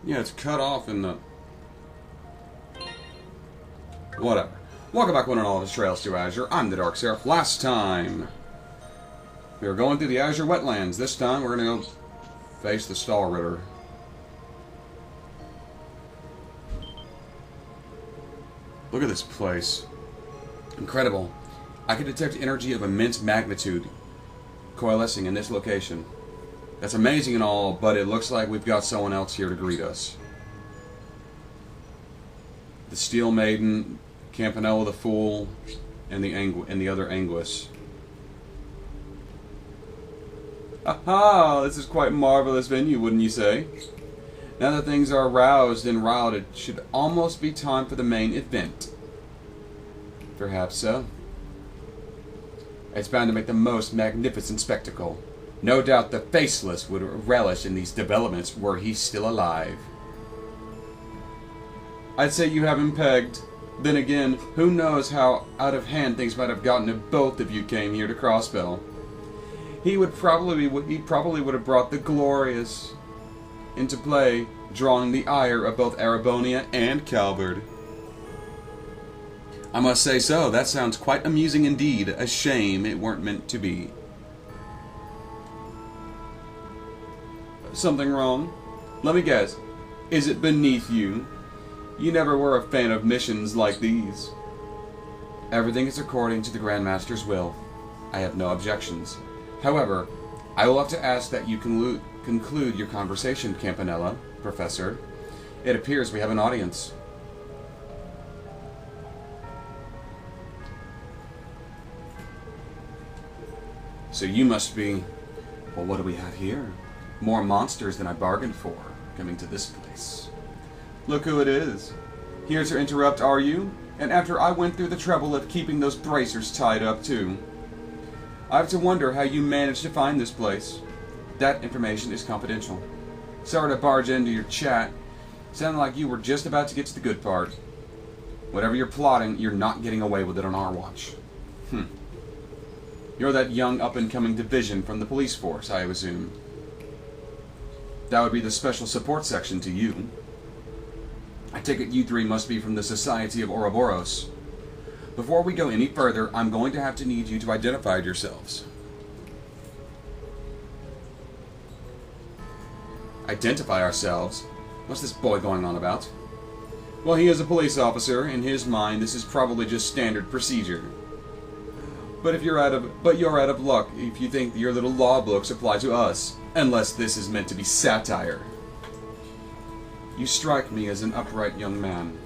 Yeah, it's cut off in the... Whatever. Welcome back one and all to Trails to Azure. I'm the TheDarkSeraph. Last time, we were going through the Azure wetlands. This time, we're going to go face the Star Ritter. Look at this place. Incredible. I can detect energy of immense magnitude coalescing in this location. That's amazing and all, but it looks like we've got someone else here to greet us. The Steel Maiden, Campanella the Fool, and the other Anguis. Aha! This is quite a marvelous venue, wouldn't you say? Now that things are roused and riled, it should almost be time for the main event. Perhaps so. It's bound to make the most magnificent spectacle. No doubt the Faceless would relish in these developments were he still alive. I'd say you have him pegged. Then again, who knows how out of hand things might have gotten if both of you came here to Crossbell. He probably would have brought the Glorious into play, drawing the ire of both Arabonia and Calvard. I must say so, that sounds quite amusing indeed. A shame it weren't meant to be. Something wrong? Let me guess. Is it beneath you? You never were a fan of missions like these. Everything is according to the Grandmaster's will. I have no objections. However, I will have to ask that you conclude your conversation, Campanella, Professor. It appears we have an audience. So you must be... Well, what do we have here? More monsters than I bargained for, coming to this place. Look who it is. Here to interrupt, are you? And after I went through the trouble of keeping those bracers tied up, too. I have to wonder how you managed to find this place. That information is confidential. Sorry to barge into your chat. Sounded like you were just about to get to the good part. Whatever you're plotting, you're not getting away with it on our watch. You're that young up-and-coming division from the police force, I assume. That would be the special support section to you. I take it you three must be from the Society of Ouroboros. Before we go any further, I'm going to have to need you to identify yourselves. Identify ourselves? What's this boy going on about? Well, he is a police officer. In his mind, this is probably just standard procedure. But you're out of luck if you think your little law books apply to us. Unless this is meant to be satire. You strike me as an upright young man.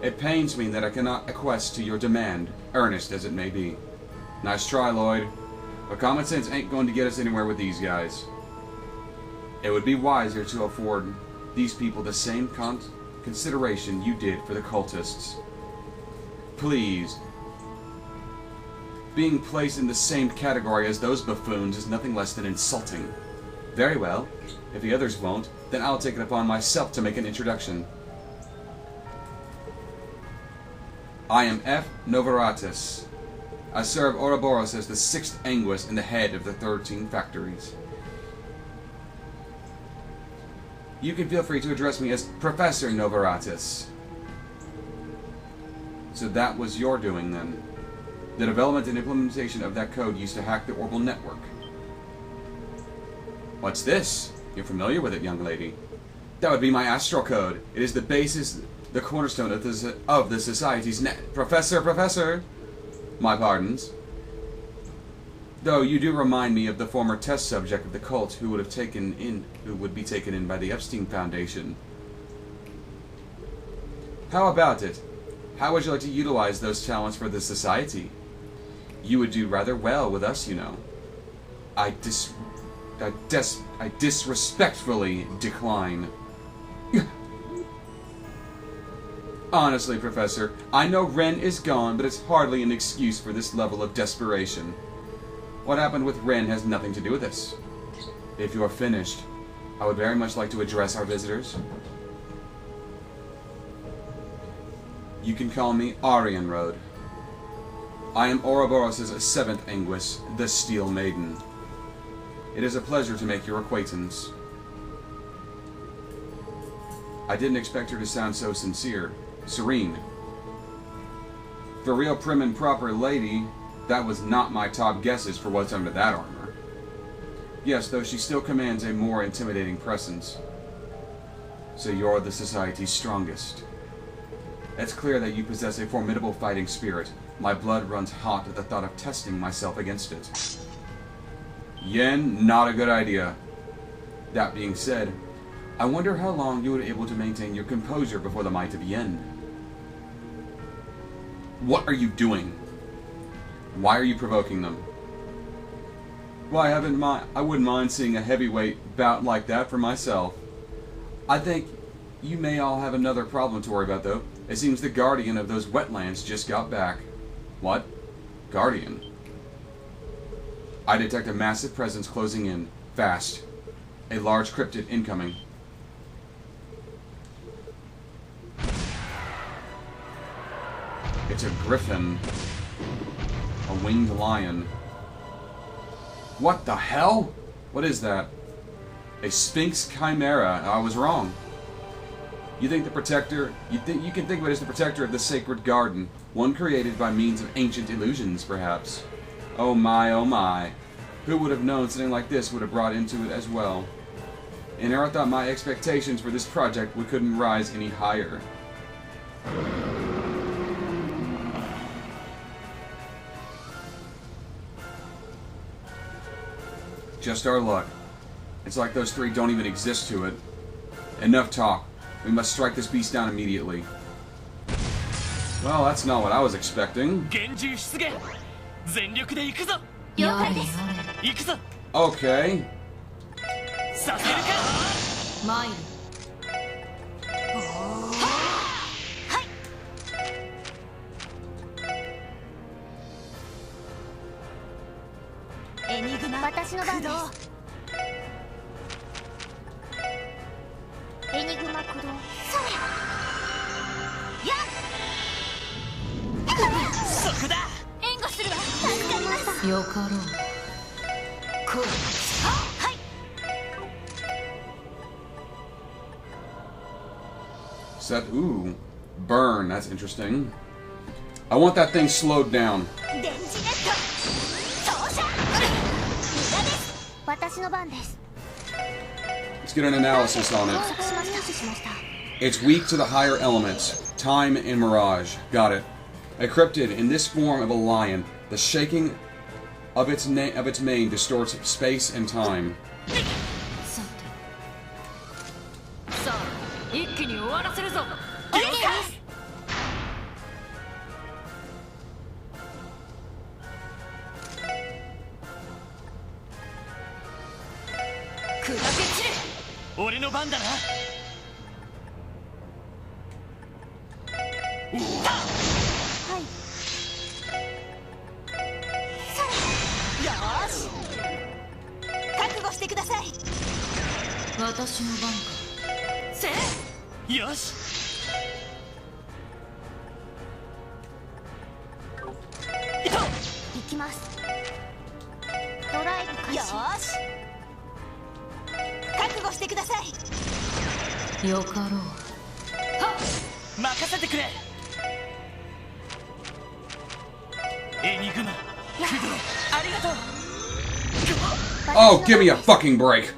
It pains me that I cannot acquiesce to your demand, earnest as it may be. Nice try, Lloyd. But common sense ain't going to get us anywhere with these guys. It would be wiser to afford these people the same consideration you did for the cultists. Please. Being placed in the same category as those buffoons is nothing less than insulting. Very well. If the others won't, then I'll take it upon myself to make an introduction. I am F. Novaratus. I serve Ouroboros as the 6th Anguis and the head of the 13 factories. You can feel free to address me as Professor Novaratus. So that was your doing then. The development and implementation of that code used to hack the Orbital network. What's this? You're familiar with it, young lady. That would be my astral code. It is the basis, the cornerstone of the Society's net. Professor! My pardons. Though you do remind me of the former test subject of the cult who would be taken in by the Epstein Foundation. How about it? How would you like to utilize those talents for the Society? You would do rather well with us, you know. I disrespectfully decline. Honestly, Professor, I know Ren is gone, but it's hardly an excuse for this level of desperation. What happened with Ren has nothing to do with this. If you're finished, I would very much like to address our visitors. You can call me Aryan Road. I am Ouroboros' 7th Anguis, the Steel Maiden. It is a pleasure to make your acquaintance. I didn't expect her to sound so sincere. Serene. For a real prim and proper lady, that was not my top guesses for what's under that armor. Yes, though she still commands a more intimidating presence. So you're the society's strongest. It's clear that you possess a formidable fighting spirit. My blood runs hot at the thought of testing myself against it. Yen, not a good idea. That being said, I wonder how long you were able to maintain your composure before the might of Yen. What are you doing? Why are you provoking them? Well, I wouldn't mind seeing a heavyweight bout like that for myself. I think you may all have another problem to worry about, though. It seems the Guardian of those wetlands just got back. What? Guardian? I detect a massive presence closing in. Fast. A large cryptid incoming. It's a griffin. A winged lion. What the hell? What is that? A Sphinx Chimera. I was wrong. You think the protector... You can think of it as the protector of the sacred garden. One created by means of ancient illusions, perhaps. Oh my, oh my. Who would have known something like this would have brought into it as well? And I thought my expectations for this project couldn't rise any higher. Just our luck. It's like those three don't even exist to it. Enough talk. We must strike this beast down immediately. Well, that's not what I was expecting. Okay. Set, ooh, burn, that's interesting. I want that thing slowed down. Let's get an analysis on it. It's weak to the higher elements, time and mirage. Got it. A cryptid in this form of a lion. The shaking of its mane distorts space and time. Oh, give me a fucking break.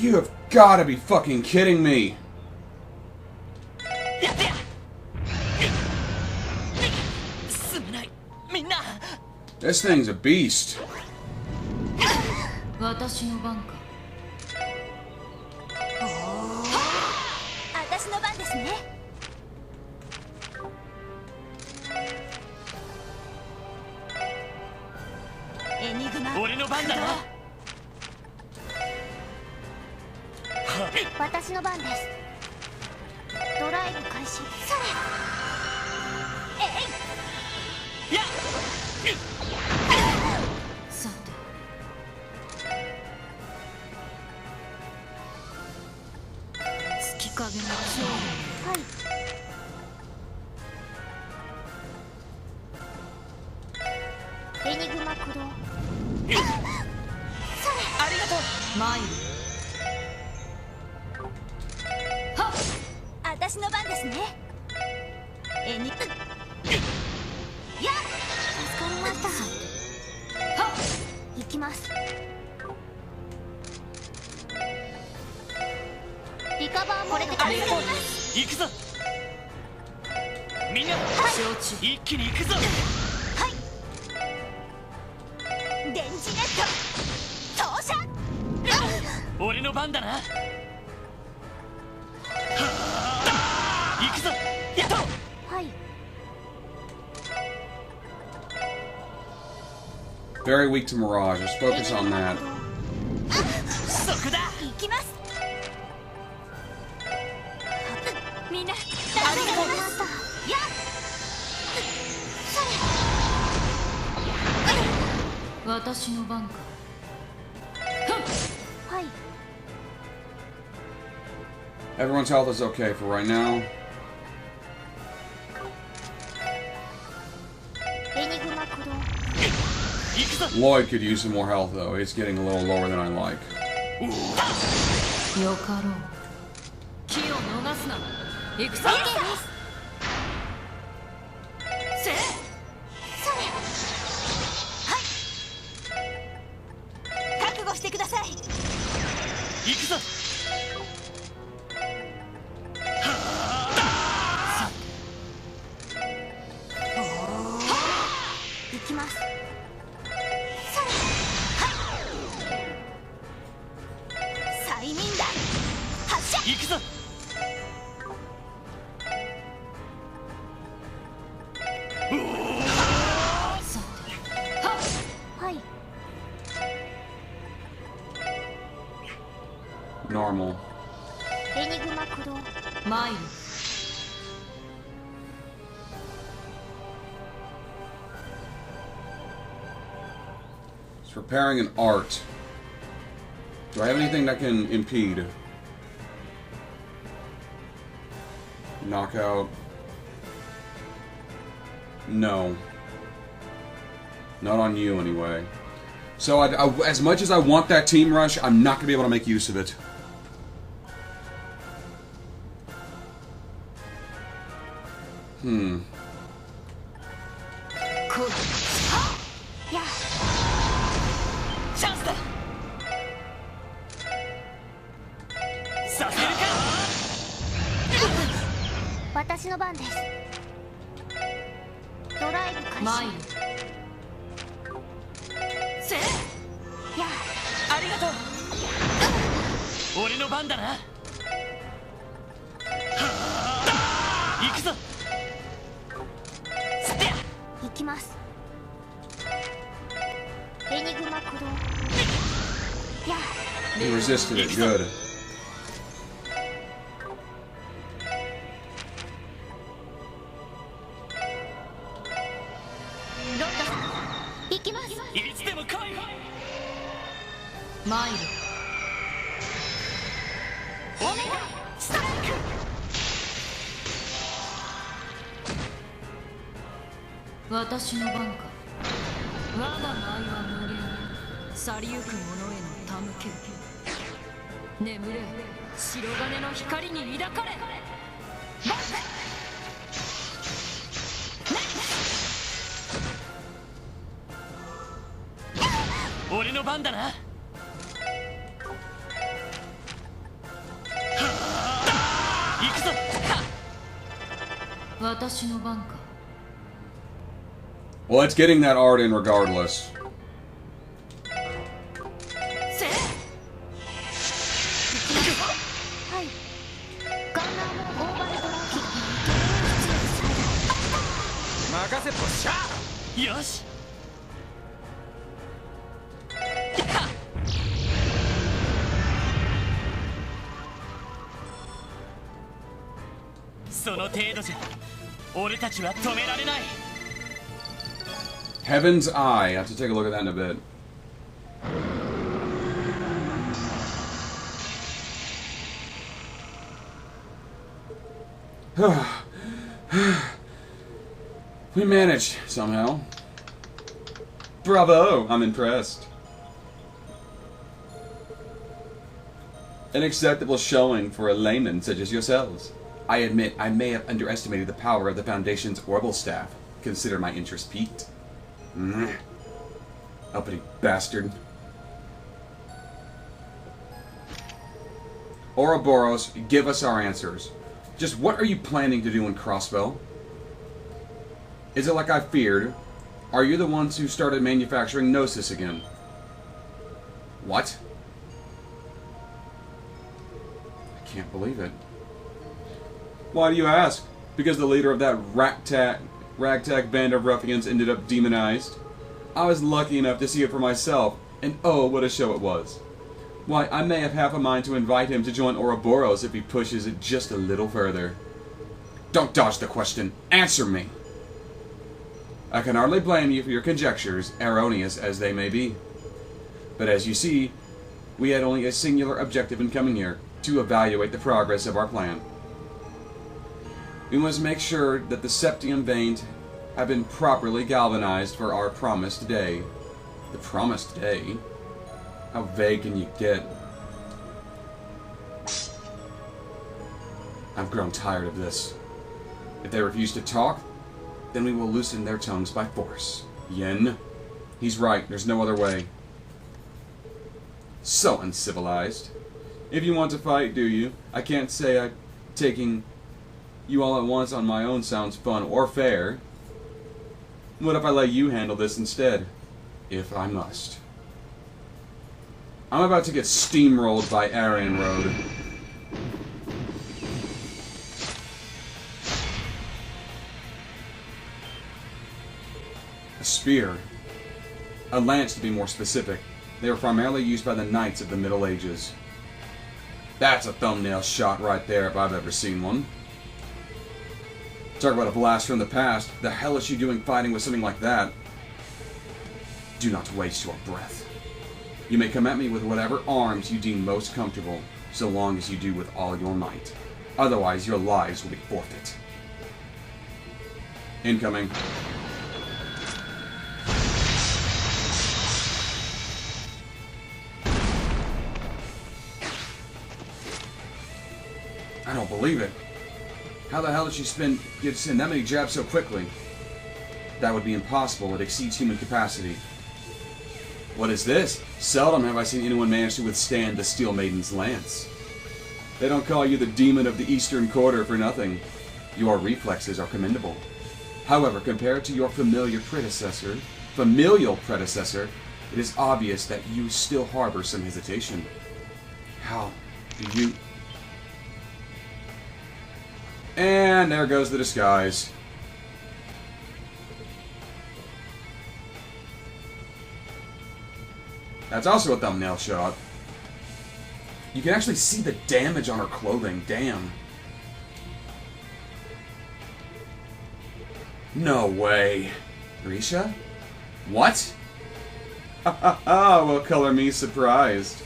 You have got to be fucking kidding me. This thing's a beast. エニグマ俺の番だな。私の番です。ドライブ開始。それえいやっさて月影の勝利。はい。エニグマ駆動。それありがとう。マイル。はっ私の番ですね。エニグやっ助かりました。はっ行きます。リカバーこれでありがとう。ます。行くぞ。みんな、承知。一気に行くぞ。はい電磁ネット投射。俺の番だな。行くぞ。やっと。はい。 Very weak to Mirage. Let's focus on that. そこだ。行きます。みんなありがとうございました。やっそれ私の番か。はい。 Everyone's health is okay for right now. エニグマ駆動。 Lloyd could use some more health though. It's getting a little lower than I like. よかろう。気を逃すな。行くぞ。せそれはい覚悟してください。行くぞ。行きます。催眠弾発射。行くぞ。さてはい。 Normal. エニグマ駆動。マイル。 It's repairing an art. Do I have anything that can impede? Knockout. No. Not on you, anyway. So, as much as I want that team rush, I'm not going to be able to make use of it. Hmm. Cool. Yeah. チャンスだ。させるか。私の番です。ドライブ開始。マイル。せやありがとう。俺の番だな。行くぞ。ステア。行きます。エニグマ駆動。や He resisted it. Good. ロッドさん行きます。いつでも来い。マイル。オメガストライク。私の番か。我が舞は無限。去りゆく者への手向け。眠れ白金の光に抱かれ。バッ俺の番だな。行くぞ。私の番か。 Well, it's getting that art in regardless. せはい。ガンナーもオーバードラキ。任せっぽっしゃ。よし。その程度じゃ俺たちは止められない。 Heaven's Eye. I have to take a look at that in a bit. We managed, somehow. Bravo! I'm impressed. An acceptable showing for a layman such as yourselves. I admit I may have underestimated the power of the Foundation's orbital staff. Consider my interest piqued. Uppity bastard. Ouroboros, give us our answers. Just what are you planning to do in Crossbow? Is it like I feared? Are you the ones who started manufacturing Gnosis again? What? I can't believe it. Why do you ask? Because the leader of that ragtag band of ruffians ended up demonized? I was lucky enough to see it for myself, and oh, what a show it was. Why, I may have half a mind to invite him to join Ouroboros if he pushes it just a little further. Don't dodge the question. Answer me! I can hardly blame you for your conjectures, erroneous as they may be. But as you see, we had only a singular objective in coming here, to evaluate the progress of our plan. We must make sure that the septium veins have been properly galvanized for our promised day. The promised day? How vague can you get? I've grown tired of this. If they refuse to talk, then we will loosen their tongues by force. Yen. He's right, there's no other way. So uncivilized. If you want to fight, do you? I can't say taking you all at once on my own sounds fun or fair. What if I let you handle this instead? If I must. I'm about to get steamrolled by Aryan Road. A spear. A lance, to be more specific. They were primarily used by the knights of the Middle Ages. That's a thumbnail shot right there if I've ever seen one. Talk about a blast from the past. The hell is she doing fighting with something like that? Do not waste your breath. You may come at me with whatever arms you deem most comfortable, so long as you do with all your might. Otherwise, your lives will be forfeit. Incoming. I don't believe it. How the hell did she get send that many jabs so quickly? That would be impossible. It exceeds human capacity. What is this? Seldom have I seen anyone manage to withstand the Steel Maiden's lance. They don't call you the Demon of the Eastern Quarter for nothing. Your reflexes are commendable. However, compared to your familial predecessor, it is obvious that you still harbor some hesitation. How do you... And there goes the disguise. That's also a thumbnail shot. You can actually see the damage on her clothing. Damn. No way. Risha? What? Ha ha ha, well, color me surprised.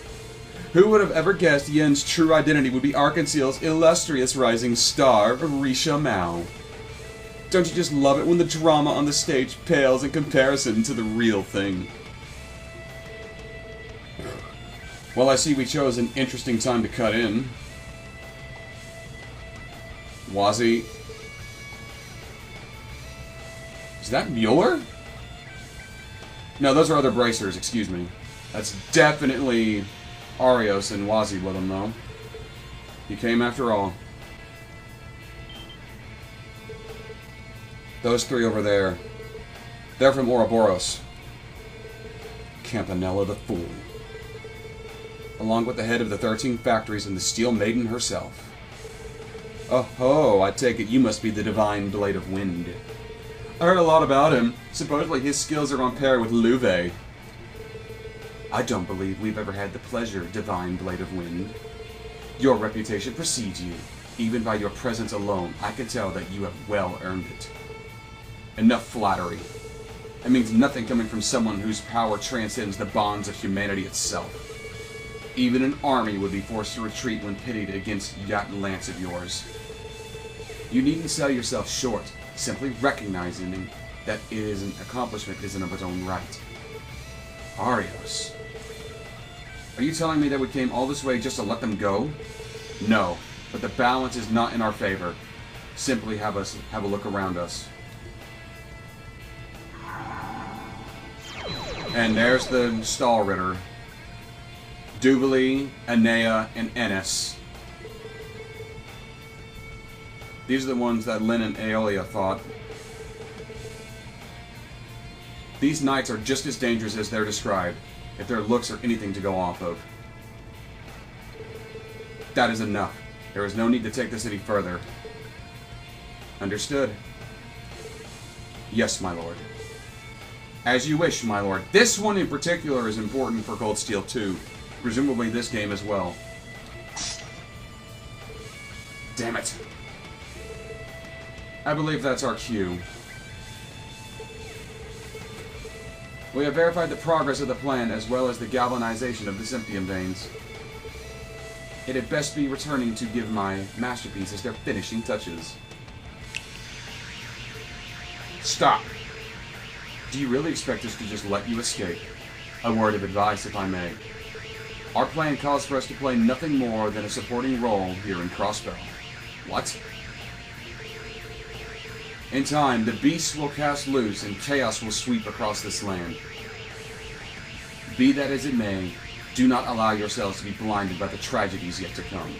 Who would have ever guessed Yen's true identity would be Arkansas's illustrious rising star, Risha Mao? Don't you just love it when the drama on the stage pales in comparison to the real thing? Well, I see we chose an interesting time to cut in. Wazi. Is that Mueller? No, those are other bracers, excuse me. That's definitely Arios and Wazi with him, though. He came after all. Those three over there. They're from Ouroboros. Campanella the Fool. Along with the head of the 13 factories and the Steel Maiden herself. Oh ho, I take it you must be the Divine Blade of Wind. I heard a lot about him. Supposedly his skills are on par with Louve. I don't believe we've ever had the pleasure, Divine Blade of Wind. Your reputation precedes you. Even by your presence alone, I can tell that you have well earned it. Enough flattery. It means nothing coming from someone whose power transcends the bonds of humanity itself. Even an army would be forced to retreat when pitted against that lance of yours. You needn't sell yourself short, simply recognizing that it is an accomplishment isn't of its own right. Arios. Are you telling me that we came all this way just to let them go? No, but the balance is not in our favor. Simply have a look around us. And there's the Stall Ritter. Duvalie, Anea, and Ennis. These are the ones that Lyn and Aeolia fought. These knights are just as dangerous as they're described, if their looks are anything to go off of. That is enough. There is no need to take the city further. Understood. Yes, my lord. As you wish, my lord. This one in particular is important for Cold Steel 2. Presumably this game as well. Damn it. I believe that's our cue. We have verified the progress of the plan as well as the galvanization of the Symphium veins. It had best be returning to give my masterpieces their finishing touches. Stop! Do you really expect us to just let you escape? A word of advice, if I may. Our plan calls for us to play nothing more than a supporting role here in Crossbow. What? In time, the beasts will cast loose and chaos will sweep across this land. Be that as it may, do not allow yourselves to be blinded by the tragedies yet to come.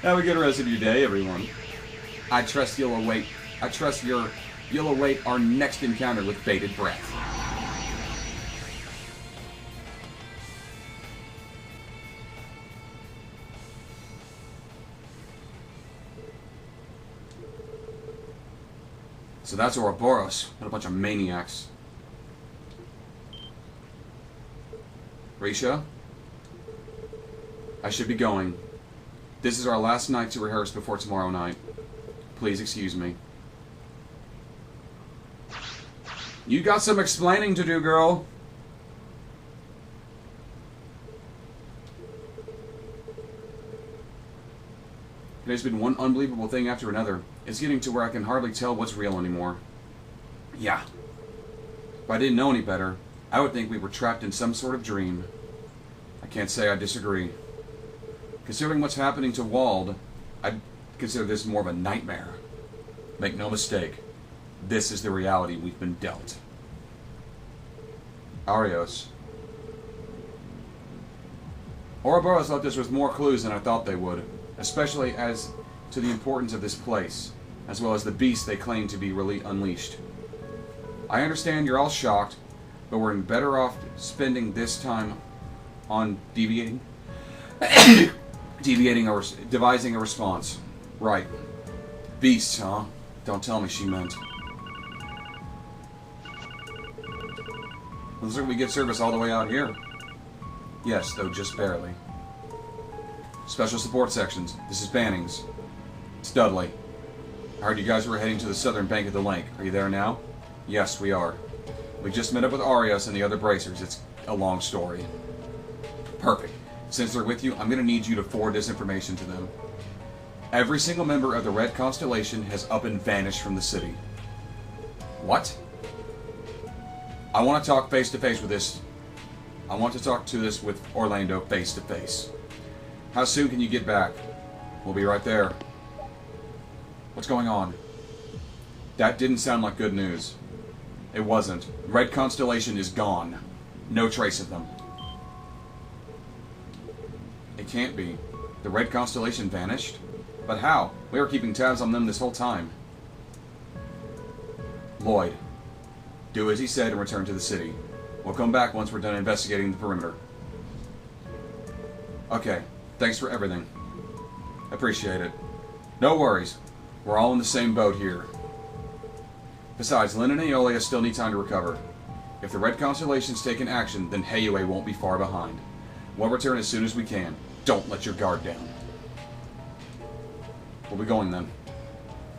Have a good rest of your day, everyone. I trust you'll await our next encounter with bated breath. So that's Ouroboros. What a bunch of maniacs. Risha? I should be going. This is our last night to rehearse before tomorrow night. Please excuse me. You got some explaining to do, girl. There's been one unbelievable thing after another. It's getting to where I can hardly tell what's real anymore. Yeah. If I didn't know any better, I would think we were trapped in some sort of dream. I can't say I disagree. Considering what's happening to Wald, I'd consider this more of a nightmare. Make no mistake, this is the reality we've been dealt. Arios. Ouroboros left us with more clues than I thought they would, especially as to the importance of this place, as well as the beasts they claim to be really unleashed. I understand you're all shocked, but we're better off spending this time on devising a response. Right. Beasts, huh? Don't tell me she meant. Looks like we get service all the way out here. Yes, though just barely. Special support sections. This is Bannings. It's Dudley. I heard you guys were heading to the southern bank of the lake. Are you there now? Yes, we are. We just met up with Arios and the other bracers. It's a long story. Perfect. Since they're with you, I'm going to need you to forward this information to them. Every single member of the Red Constellation has up and vanished from the city. What? I want to talk face-to-face with this. I want to talk to this with Orlando face-to-face. How soon can you get back? We'll be right there. What's going on? That didn't sound like good news. It wasn't. Red Constellation is gone. No trace of them. It can't be. The Red Constellation vanished? But how? We were keeping tabs on them this whole time. Lloyd, do as he said and return to the city. We'll come back once we're done investigating the perimeter. Okay, thanks for everything. Appreciate it. No worries. We're all in the same boat here. Besides, Lyn and Aeolia still need time to recover. If the Red Constellation's taken action, then Heiyue won't be far behind. We'll return as soon as we can. Don't let your guard down. We'll be going then.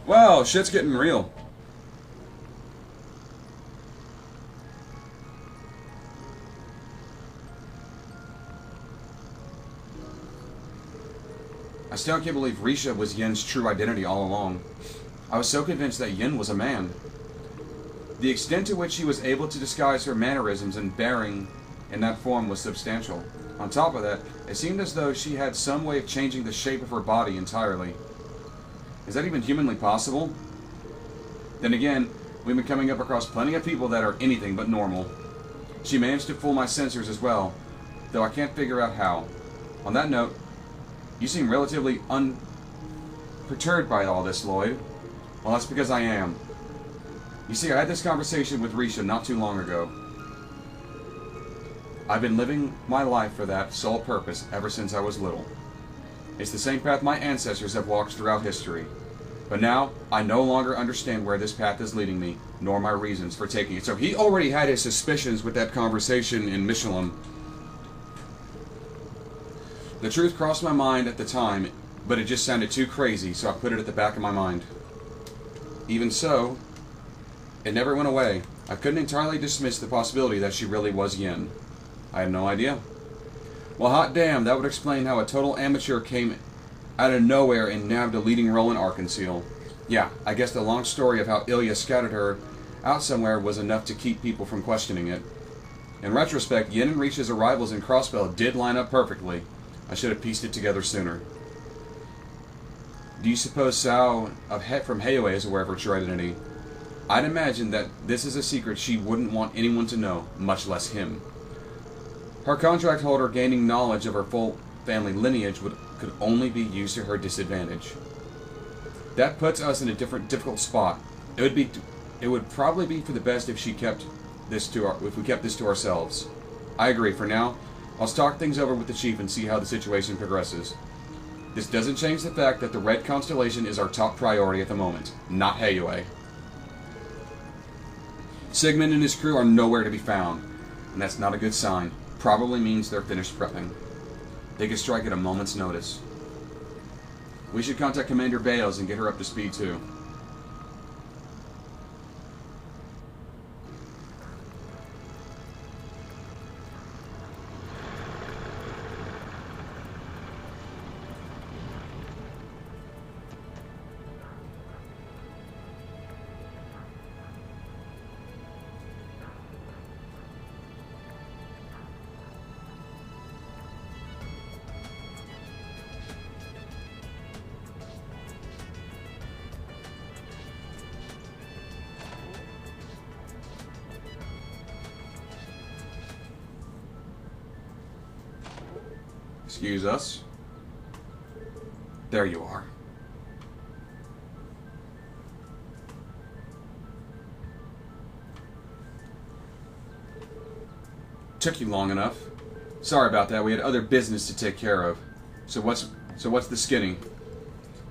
Wow, shit's getting real. I still can't believe Risha was Yin's true identity all along. I was so convinced that Yin was a man. The extent to which she was able to disguise her mannerisms and bearing in that form was substantial. On top of that, it seemed as though she had some way of changing the shape of her body entirely. Is that even humanly possible? Then again, we've been coming up across plenty of people that are anything but normal. She managed to fool my sensors as well, though I can't figure out how. On that note, you seem relatively unperturbed by all this, Lloyd. Well, that's because I am. You see, I had this conversation with Risha not too long ago. I've been living my life for that sole purpose ever since I was little. It's the same path my ancestors have walked throughout history. But now, I no longer understand where this path is leading me, nor my reasons for taking it. So he already had his suspicions with that conversation in Michelin. The truth crossed my mind at the time, but it just sounded too crazy, so I put it at the back of my mind. Even so, it never went away. I couldn't entirely dismiss the possibility that she really was Yin. I had no idea. Well, hot damn, that would explain how a total amateur came out of nowhere and nabbed a leading role in Arkansas. Yeah, I guess the long story of how Ilya scattered her out somewhere was enough to keep people from questioning it. In retrospect, Yin and Risha's arrivals in Crossbell did line up perfectly. I should have pieced it together sooner. Do you suppose Sao from Heiyue is aware of her true identity? I'd imagine that this is a secret she wouldn't want anyone to know, much less him. Her contract holder gaining knowledge of her full family lineage could only be used to her disadvantage. That puts us in a difficult spot. It would probably be for the best if we kept this to ourselves. I agree. For now, I'll talk things over with the chief and see how the situation progresses. This doesn't change the fact that the Red Constellation is our top priority at the moment, not Heiyue. Sigmund and his crew are nowhere to be found, and that's not a good sign. Probably means they're finished prepping. They could strike at a moment's notice. We should contact Commander Bales and get her up to speed too. Excuse us. There you are. Took you long enough. Sorry about that. We had other business to take care of. So what's the skinny?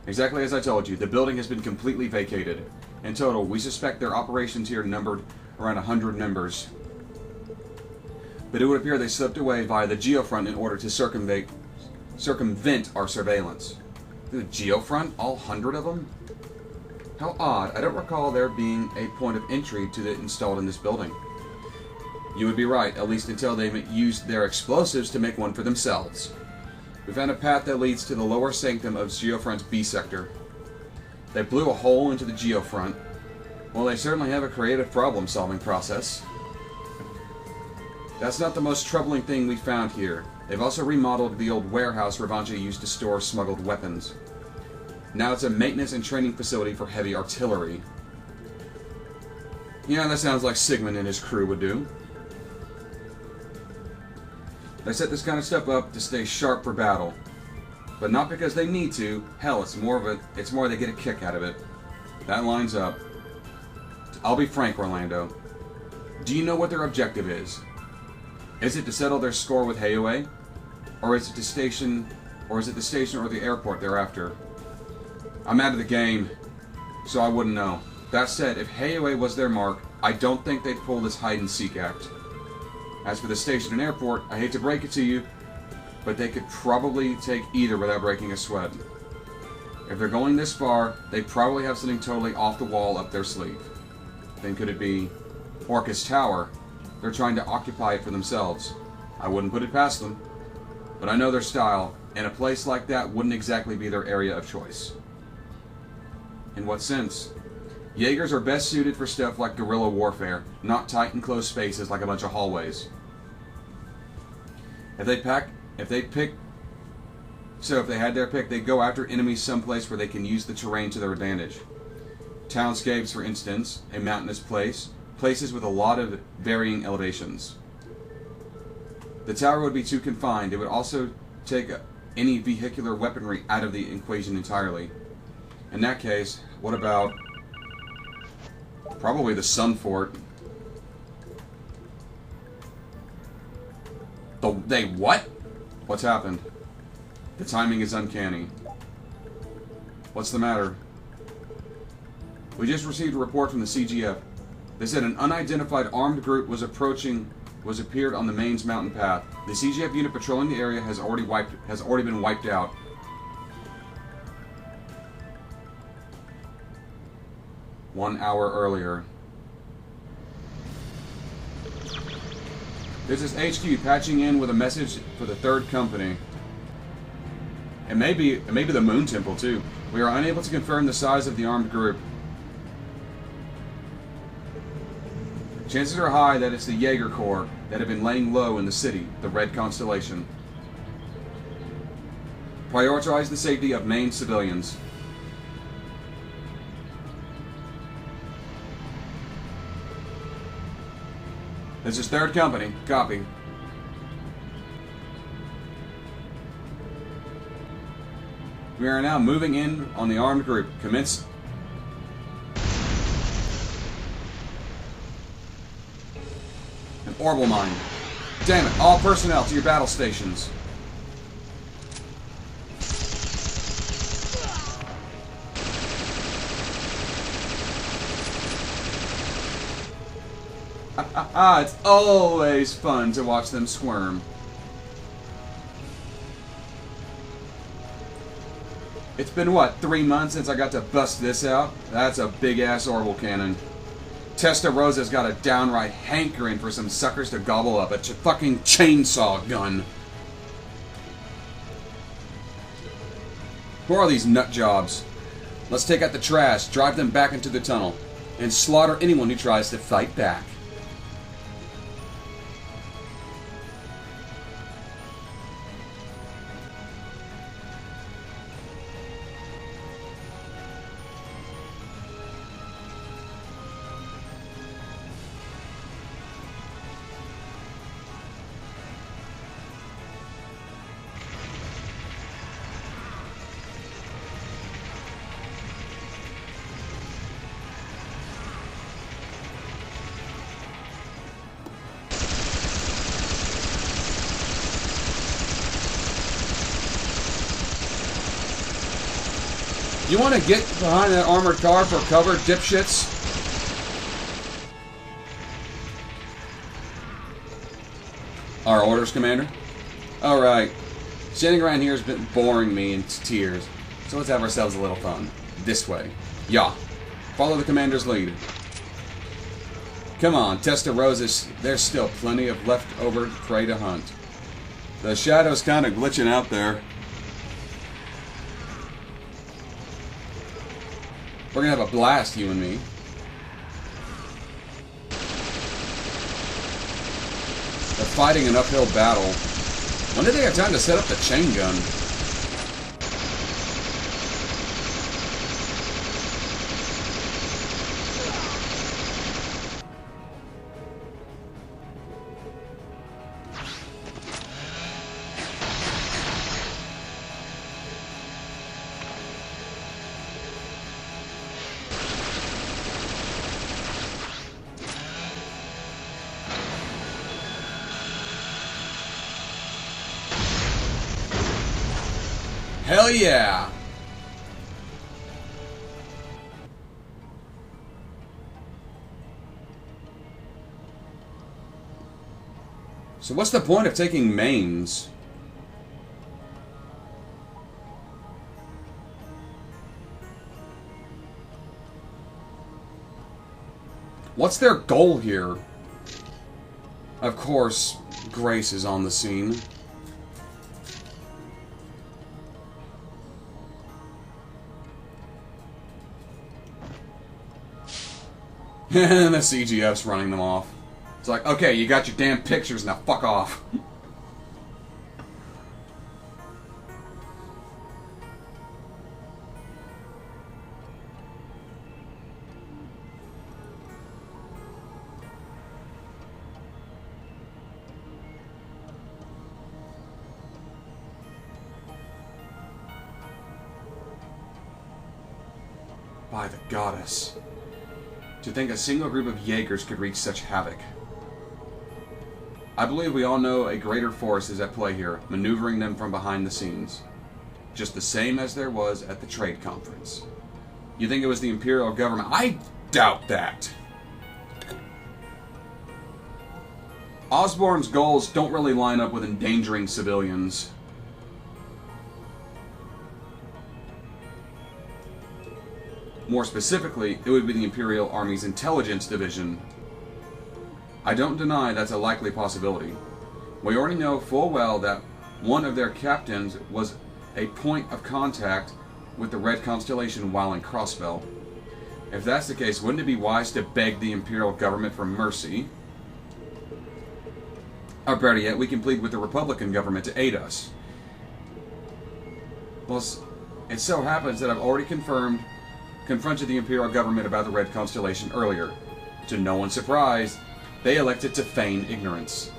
Exactly as I told you, the building has been completely vacated. In total, we suspect their operations here numbered around 100 members. But it would appear they slipped away via the geofront in order to circumvent our surveillance. The geofront? All 100 of them? How odd. I don't recall there being a point of entry to it installed in this building. You would be right, at least until they used their explosives to make one for themselves. We found a path that leads to the lower sanctum of Geofront's B sector. They blew a hole into the geofront. Well, they certainly have a creative problem-solving process. That's not the most troubling thing we found here. They've also remodeled the old warehouse Revanche used to store smuggled weapons. Now it's a maintenance and training facility for heavy artillery. Yeah, that sounds like Sigmund and his crew would do. They set this kind of stuff up to stay sharp for battle. But not because they need to. Hell, it's more they get a kick out of it. That lines up. I'll be frank, Orlando. Do you know what their objective is? Is it to settle their score with Heiyue? Or is it the station or the airport they're after? I'm out of the game, so I wouldn't know. That said, if Heiyue was their mark, I don't think they'd pull this hide-and-seek act. As for the station and airport, I hate to break it to you, but they could probably take either without breaking a sweat. If they're going this far, they probably have something totally off the wall up their sleeve. Then could it be Orcus Tower? They're trying to occupy it for themselves. I wouldn't put it past them. But I know their style, and a place like that wouldn't exactly be their area of choice. In what sense? Jaegers are best suited for stuff like guerrilla warfare, not tight and close spaces like a bunch of hallways. If they had their pick, they'd go after enemies someplace where they can use the terrain to their advantage. Townscapes, for instance, a mountainous place, places with a lot of varying elevations. The tower would be too confined. It would also take any vehicular weaponry out of the equation entirely. In that case, what about probably the Sun Fort? They what? What's happened? The timing is uncanny. What's the matter? We just received a report from the CGF. They said an unidentified armed group was appeared on the mains mountain path. The CGF unit patrolling the area has already been wiped out. One hour earlier. This is HQ patching in with a message for the third company. It may be the Moon Temple too. We are unable to confirm the size of the armed group. Chances are high that it's the Jaeger Corps that have been laying low in the city, the Red Constellation. Prioritize the safety of main civilians. This is third company. Copy. We are now moving in on the armed group. Commence. An orbital mine. Damn it, all personnel to your battle stations. It's always fun to watch them squirm. It's been, what, 3 months since I got to bust this out? That's a big-ass orbital cannon. Testarosa's got a downright hankering for some suckers to gobble up. A fucking chainsaw gun. Who are these nut jobs? Let's take out the trash, drive them back into the tunnel, and slaughter anyone who tries to fight back. You want to get behind that armored car for cover, dipshits? Our orders, Commander? Alright. Standing around here has been boring me into tears, so let's have ourselves a little fun. This way. Yeah. Follow the Commander's lead. Come on, Testarosa, there's still plenty of leftover prey to hunt. The shadow's kind of glitching out there. We're gonna have a blast, you and me. They're fighting an uphill battle. When did they have time to set up the chain gun? Hell yeah! So what's the point of taking mains? What's their goal here? Of course, Grace is on the scene. And the CGF's running them off. It's like, okay, you got your damn pictures, now fuck off. By the goddess. To think a single group of Jaegers could wreak such havoc. I believe we all know a greater force is at play here, maneuvering them from behind the scenes. Just the same as there was at the trade conference. You think it was the Imperial government? I doubt that. Osborn's goals don't really line up with endangering civilians. More specifically, it would be the Imperial Army's Intelligence Division. I don't deny that's a likely possibility. We already know full well that one of their captains was a point of contact with the Red Constellation while in Crossbell. If that's the case, wouldn't it be wise to beg the Imperial government for mercy? Or better yet, we can plead with the Republican government to aid us. Plus, it so happens that I've already confronted the Imperial government about the Red Constellation earlier. To no one's surprise, they elected to feign ignorance.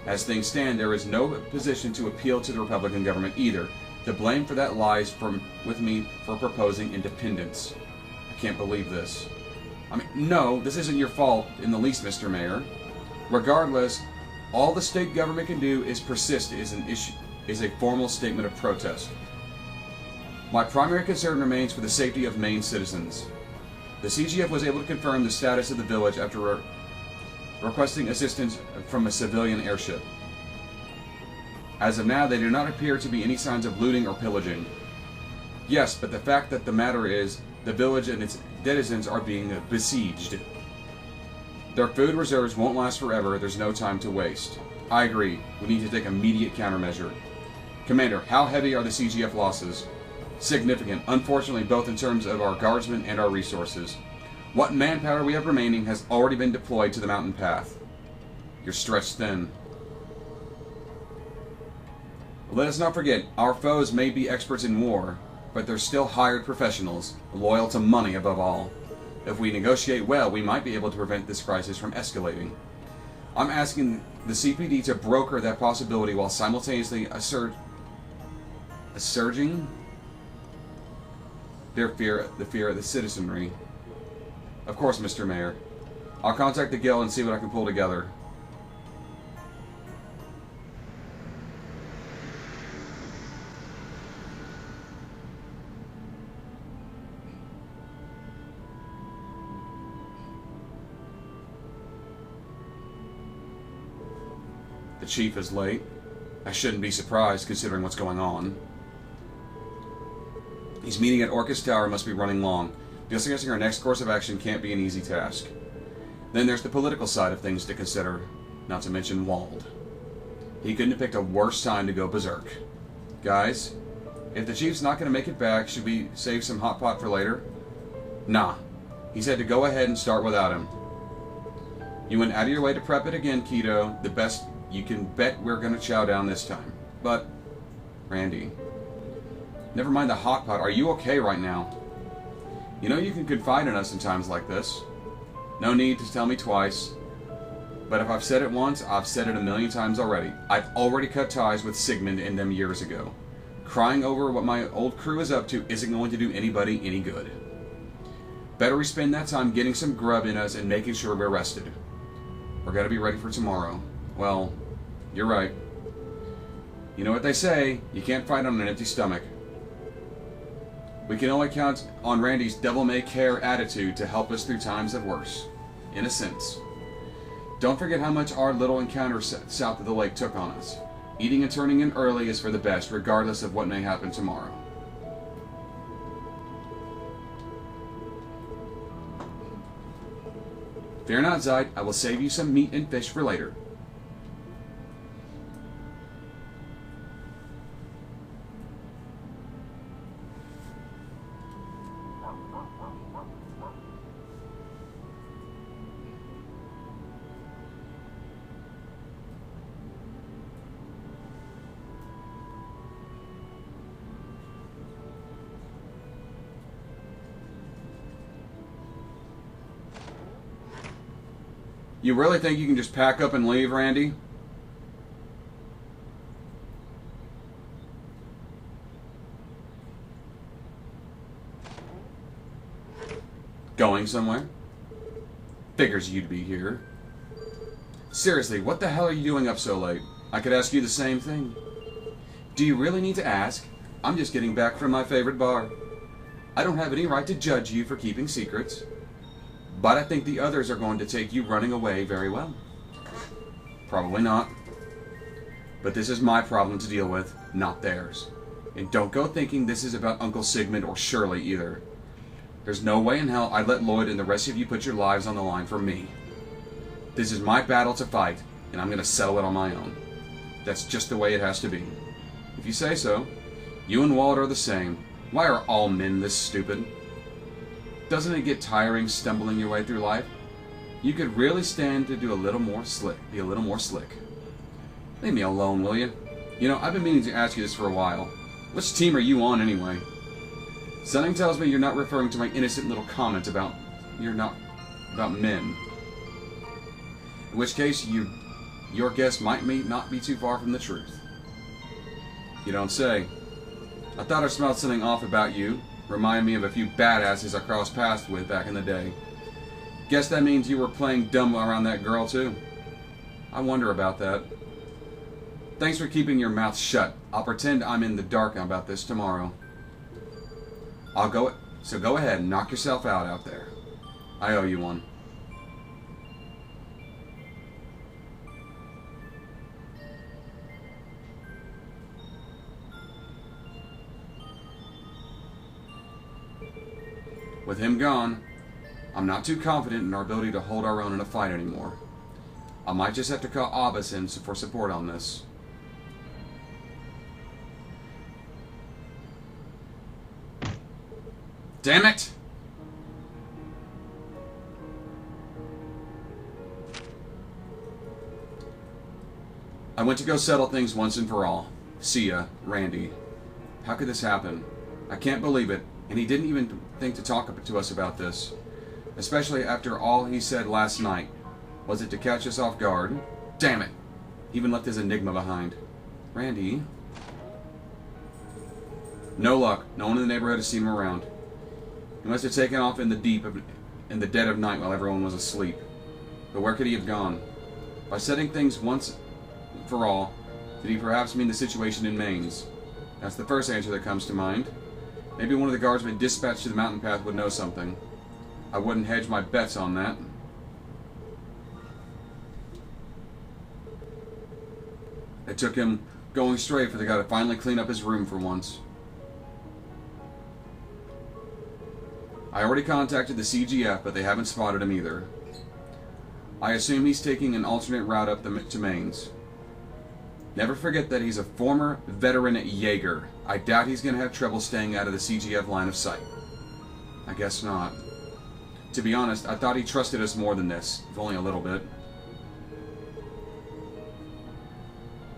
As things stand, there is no position to appeal to the Republican government either. The blame for that lies with me for proposing independence. I can't believe this. I mean, no, this isn't your fault in the least, Mr. Mayor. Regardless, all the state government can do is persist is a formal statement of protest. My primary concern remains for the safety of Maine citizens. The CGF was able to confirm the status of the village after requesting assistance from a civilian airship. As of now, there do not appear to be any signs of looting or pillaging. Yes, but the fact that the matter is, the village and its denizens are being besieged. Their food reserves won't last forever, there's no time to waste. I agree, we need to take immediate countermeasure. Commander, how heavy are the CGF losses? Significant, unfortunately both in terms of our guardsmen and our resources. What manpower we have remaining has already been deployed to the mountain path. You're stretched thin. Let us not forget, our foes may be experts in war, but they're still hired professionals, loyal to money above all. If we negotiate well, we might be able to prevent this crisis from escalating. I'm asking the CPD to broker that possibility while simultaneously assuaging the fear of the citizenry. Of course, Mr. Mayor. I'll contact the Guild and see what I can pull together. The chief is late. I shouldn't be surprised considering what's going on. His meeting at Orcus Tower must be running long. Guessing our next course of action can't be an easy task. Then there's the political side of things to consider, not to mention Wald. He couldn't have picked a worse time to go berserk. Guys, if the chief's not going to make it back, should we save some hot pot for later? Nah. He said to go ahead and start without him. You went out of your way to prep it again, Keto. The best you can bet we're going to chow down this time. But, Randy, never mind the hot pot. Are you okay right now? You know you can confide in us in times like this. No need to tell me twice. But if I've said it once, I've said it 1,000,000 times already. I've already cut ties with Sigmund and them years ago. Crying over what my old crew is up to isn't going to do anybody any good. Better we spend that time getting some grub in us and making sure we're rested. We're going to be ready for tomorrow. Well, you're right. You know what they say, you can't fight on an empty stomach. We can only count on Randy's devil-may-care attitude to help us through times of worse. In a sense. Don't forget how much our little encounter south of the lake took on us. Eating and turning in early is for the best, regardless of what may happen tomorrow. Fear not, Zeit. I will save you some meat and fish for later. You really think you can just pack up and leave, Randy? Going somewhere? Figures you'd be here. Seriously, what the hell are you doing up so late? I could ask you the same thing. Do you really need to ask? I'm just getting back from my favorite bar. I don't have any right to judge you for keeping secrets. But I think the others are going to take you running away very well. Probably not. But this is my problem to deal with, not theirs. And don't go thinking this is about Uncle Sigmund or Shirley either. There's no way in hell I'd let Lloyd and the rest of you put your lives on the line for me. This is my battle to fight, and I'm going to settle it on my own. That's just the way it has to be. If you say so. You and Walt are the same. Why are all men this stupid? Doesn't it get tiring stumbling your way through life? You could really stand to do a little more slick. Be a little more slick. Leave me alone, will you? You know, I've been meaning to ask you this for a while. Which team are you on anyway? Something tells me you're not referring to my innocent little comment about men. In which case, your guess might not be too far from the truth. You don't say. I thought I smelled something off about you. Remind me of a few badasses I crossed paths with back in the day. Guess that means you were playing dumb around that girl too. I wonder about that. Thanks for keeping your mouth shut. I'll pretend I'm in the dark about this tomorrow. So go ahead and knock yourself out there. I owe you one. With him gone, I'm not too confident in our ability to hold our own in a fight anymore. I might just have to call Abbas in for support on this. Damn it! I went to go settle things once and for all. See ya, Randy. How could this happen? I can't believe it. And he didn't even think to talk to us about this. Especially after all he said last night. Was it to catch us off guard? Damn it! He even left his enigma behind. Randy? No luck. No one in the neighborhood has seen him around. He must have taken off in the dead of night while everyone was asleep. But where could he have gone? By setting things once for all, did he perhaps mean the situation in Mainz? That's the first answer that comes to mind. Maybe one of the guardsmen dispatched to the mountain path would know something. I wouldn't hedge my bets on that. It took him going straight for the guy to finally clean up his room for once. I already contacted the CGF, but they haven't spotted him either. I assume he's taking an alternate route up to Mainz. Never forget that he's a former veteran Jaeger. I doubt he's going to have trouble staying out of the CGF line of sight. I guess not. To be honest, I thought he trusted us more than this, if only a little bit.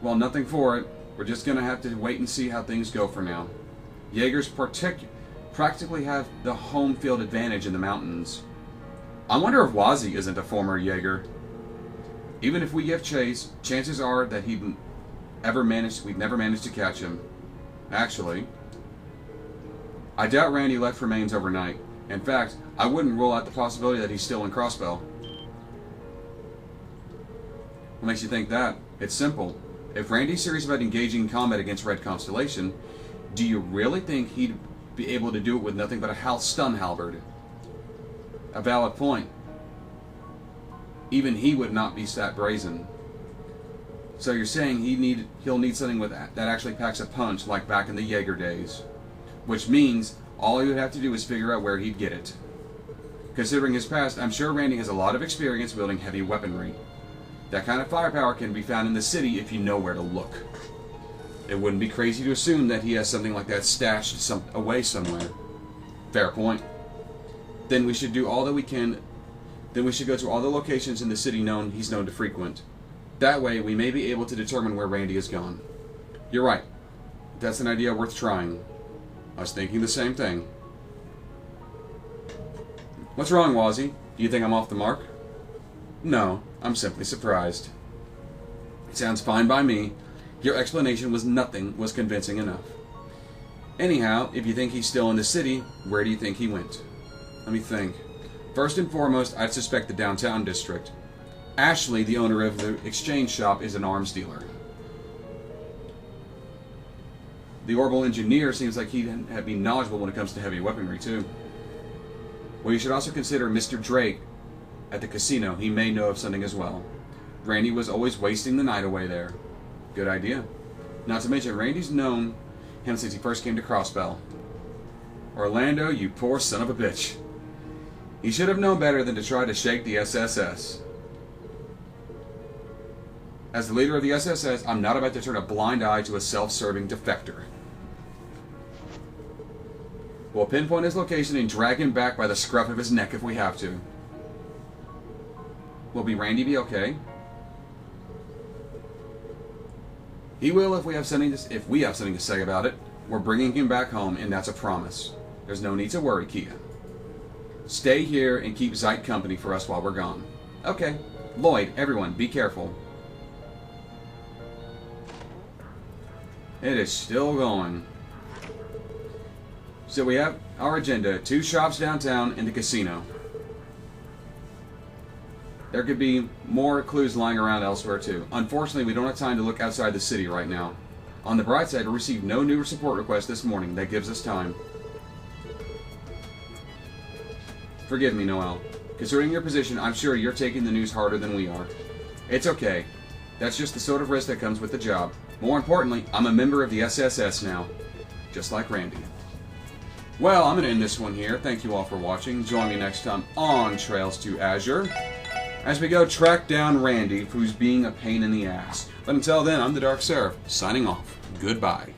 Well, nothing for it. We're just going to have to wait and see how things go for now. Jaegers practically have the home field advantage in the mountains. I wonder if Wazi isn't a former Jaeger. Even if we give chase, chances are that we'd never managed to catch him. Actually, I doubt Randy left for Mainz overnight. In fact, I wouldn't rule out the possibility that he's still in Crossbell. What makes you think that? It's simple. If Randy's serious about engaging in combat against Red Constellation, do you really think he'd be able to do it with nothing but a stun halberd? A valid point. Even he would not be that brazen. So you're saying he'll need something with that actually packs a punch, like back in the Jaeger days. Which means all he would have to do is figure out where he'd get it. Considering his past, I'm sure Randy has a lot of experience wielding heavy weaponry. That kind of firepower can be found in the city if you know where to look. It wouldn't be crazy to assume that he has something like that stashed away somewhere. Fair point. Then we should do all that we can. Then we should go to all the locations in the city he's known to frequent. That way, we may be able to determine where Randy has gone. You're right. That's an idea worth trying. I was thinking the same thing. What's wrong, Wazzy? Do you think I'm off the mark? No, I'm simply surprised. It sounds fine by me. Your explanation was convincing enough. Anyhow, if you think he's still in the city, where do you think he went? Let me think. First and foremost, I'd suspect the downtown district. Ashley, the owner of the exchange shop, is an arms dealer. The Orbital engineer seems like he'd be knowledgeable when it comes to heavy weaponry, too. Well, you should also consider Mr. Drake at the casino. He may know of something as well. Randy was always wasting the night away there. Good idea. Not to mention, Randy's known him since he first came to Crossbell. Orlando, you poor son of a bitch. He should have known better than to try to shake the SSS. As the leader of the SSS, I'm not about to turn a blind eye to a self-serving defector. We'll pinpoint his location and drag him back by the scruff of his neck if we have to. Will Randy be okay? He will if we have something to say about it. We're bringing him back home, and that's a promise. There's no need to worry, Kia. Stay here and keep Zeit company for us while we're gone. Okay. Lloyd, everyone, be careful. It is still going. So we have our agenda. 2 shops downtown and the casino. There could be more clues lying around elsewhere too. Unfortunately, we don't have time to look outside the city right now. On the bright side, we received no new support requests this morning. That gives us time. Forgive me, Noel. Considering your position, I'm sure you're taking the news harder than we are. It's okay. That's just the sort of risk that comes with the job. More importantly, I'm a member of the SSS now. Just like Randy. Well, I'm going to end this one here. Thank you all for watching. Join me next time on Trails to Azure as we go track down Randy, who's being a pain in the ass. But until then, I'm the TheDarkSeraph, signing off. Goodbye.